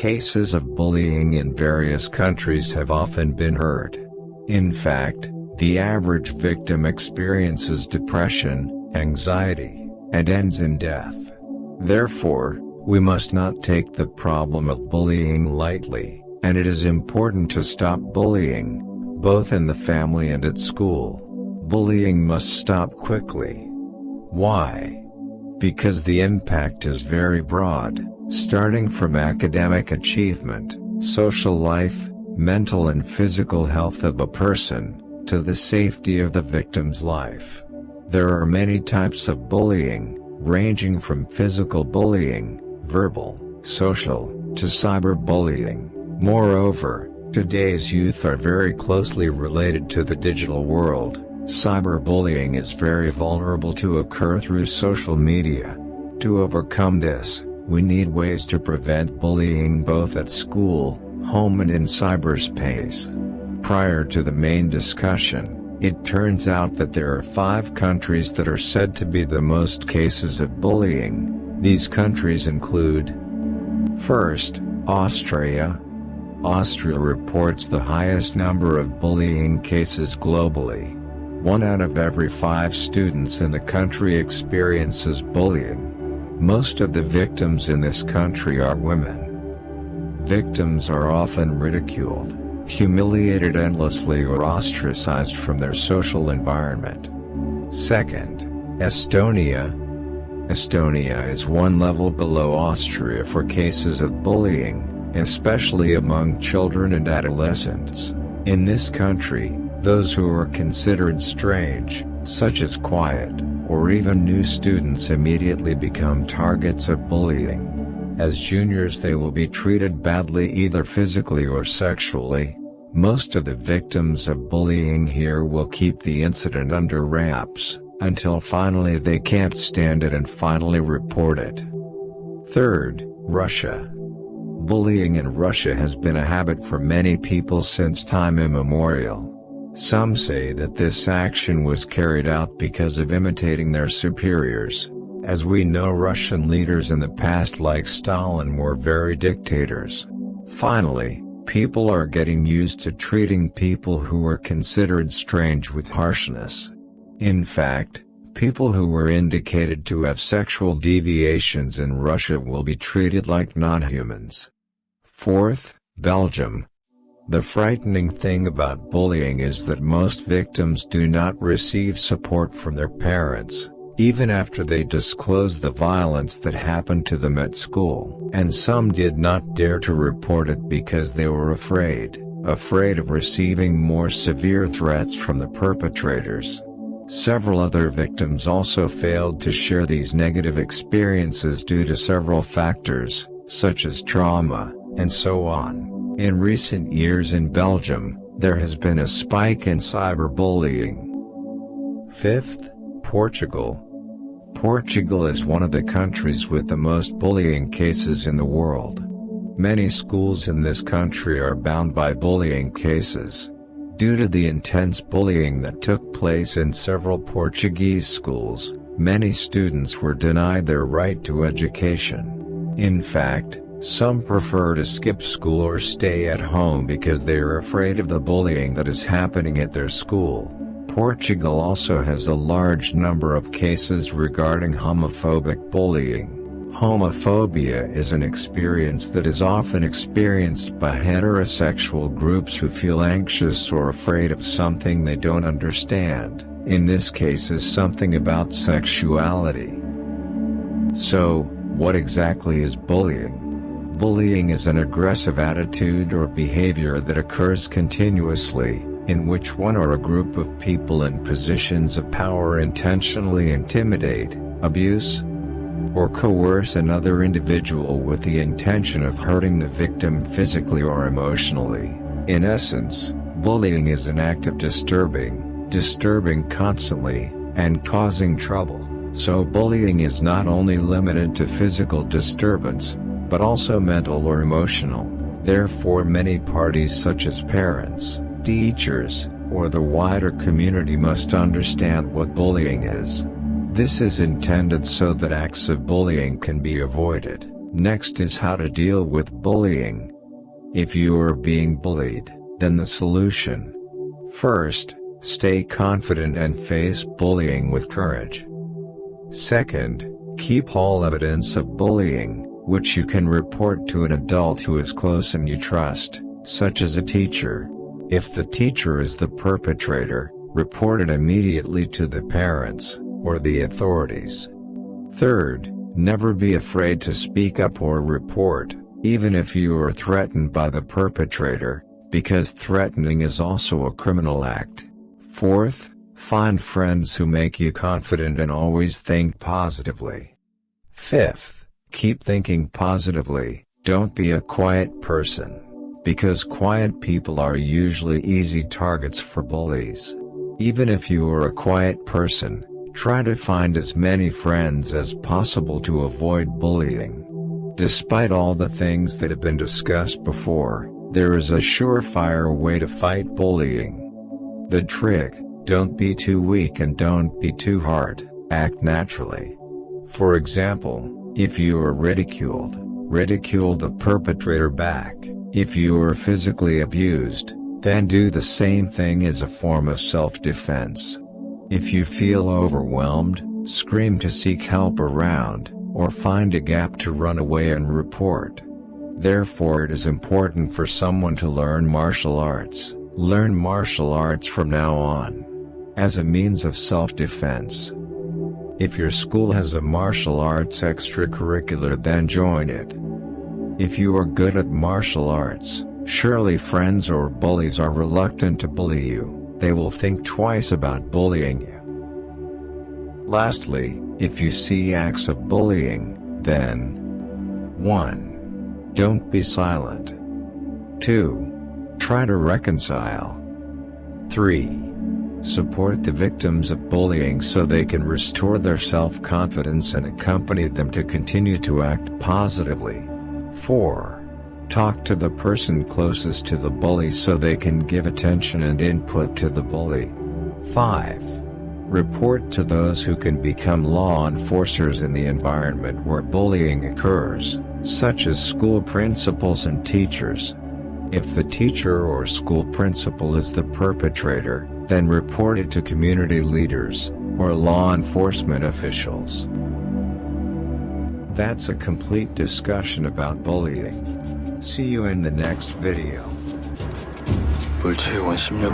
Cases of bullying in various countries have often been heard. In fact, the average victim experiences depression, anxiety, and ends in death. Therefore, we must not take the problem of bullying lightly, and it is important to stop bullying, both in the family and at school. Bullying must stop quickly. Why? Because the impact is very broad, starting from academic achievement, social life, mental and physical health of a person, to the safety of the victim's life. There are many types of bullying, ranging from physical bullying, verbal, social, to cyberbullying. Moreover, today's youth are very closely related to the digital world. Cyberbullying is very vulnerable to occur through social media. To overcome this, we need ways to prevent bullying both at school, home and in cyberspace. Prior to the main discussion, it turns out that there are 5 countries that are said to be the most cases of bullying. These countries include: first, Austria. Austria reports the highest number of bullying cases globally. 1 out of every 5 students in the country experiences bullying. Most of the victims in this country are women. Victims are often ridiculed, humiliated endlessly, or ostracized from their social environment. Second, Estonia. Estonia is 1 level below Austria for cases of bullying, especially among children and adolescents. In this country, those who are considered strange, such as quiet, or even new students, immediately become targets of bullying. As juniors, they will be treated badly either physically or sexually. Most of the victims of bullying here will keep the incident under wraps, until finally they can't stand it and finally report it. Third, Russia. Bullying in Russia has been a habit for many people since time immemorial. Some say that this action was carried out because of imitating their superiors. As we know, Russian leaders in the past, like Stalin, were very dictators. Finally, people are getting used to treating people who are considered strange with harshness. In fact, people who were indicated to have sexual deviations in Russia will be treated like non-humans. Fourth, Belgium. The frightening thing about bullying is that most victims do not receive support from their parents, even after they disclose the violence that happened to them at school. And some did not dare to report it because they were afraid of receiving more severe threats from the perpetrators. Several other victims also failed to share these negative experiences due to several factors, such as trauma, and so on. In recent years in Belgium, there has been a spike in cyberbullying. Fifth, Portugal. Portugal is one of the countries with the most bullying cases in the world. Many schools in this country are bound by bullying cases. Due to the intense bullying that took place in several Portuguese schools, many students were denied their right to education. In fact, some prefer to skip school or stay at home because they are afraid of the bullying that is happening at their school. Portugal also has a large number of cases regarding homophobic bullying. Homophobia is an experience that is often experienced by heterosexual groups who feel anxious or afraid of something they don't understand. In this case, is something about sexuality. So, what exactly is bullying? Bullying is an aggressive attitude or behavior that occurs continuously, in which one or a group of people in positions of power intentionally intimidate, abuse, or coerce another individual with the intention of hurting the victim physically or emotionally. In essence, bullying is an act of disturbing constantly, and causing trouble. So bullying is not only limited to physical disturbance, but also mental or emotional. Therefore, many parties such as parents, teachers, or the wider community must understand what bullying is. This is intended so that acts of bullying can be avoided. Next is how to deal with bullying. If you are being bullied, then the solution. First, stay confident and face bullying with courage. Second, keep all evidence of bullying, which you can report to an adult who is close and you trust, such as a teacher. If the teacher is the perpetrator, report it immediately to the parents, or the authorities. Third, never be afraid to speak up or report, even if you are threatened by the perpetrator, because threatening is also a criminal act. Fourth, find friends who make you confident and always think positively. Fifth, keep thinking positively, don't be a quiet person, because quiet people are usually easy targets for bullies. Even if you are a quiet person, try to find as many friends as possible to avoid bullying. Despite all the things that have been discussed before, there is a surefire way to fight bullying. The trick: don't be too weak and don't be too hard, act naturally. For example, if you are ridiculed, ridicule the perpetrator back. If you are physically abused, then do the same thing as a form of self-defense. If you feel overwhelmed, scream to seek help around, or find a gap to run away and report. Therefore, it is important for someone to learn martial arts. Learn martial arts from now on, as a means of self-defense. If your school has a martial arts extracurricular, then join it. If you are good at martial arts, surely friends or bullies are reluctant to bully you. They will think twice about bullying you. Lastly, if you see acts of bullying, then 1. Don't be silent. 2. Try to reconcile. 3. Support the victims of bullying so they can restore their self-confidence and accompany them to continue to act positively. 4. Talk to the person closest to the bully so they can give attention and input to the bully. 5. Report to those who can become law enforcers in the environment where bullying occurs, such as school principals and teachers. If the teacher or school principal is the perpetrator, then report it to community leaders, or law enforcement officials. That's a complete discussion about bullying. See you in the next video. 불체의 원심력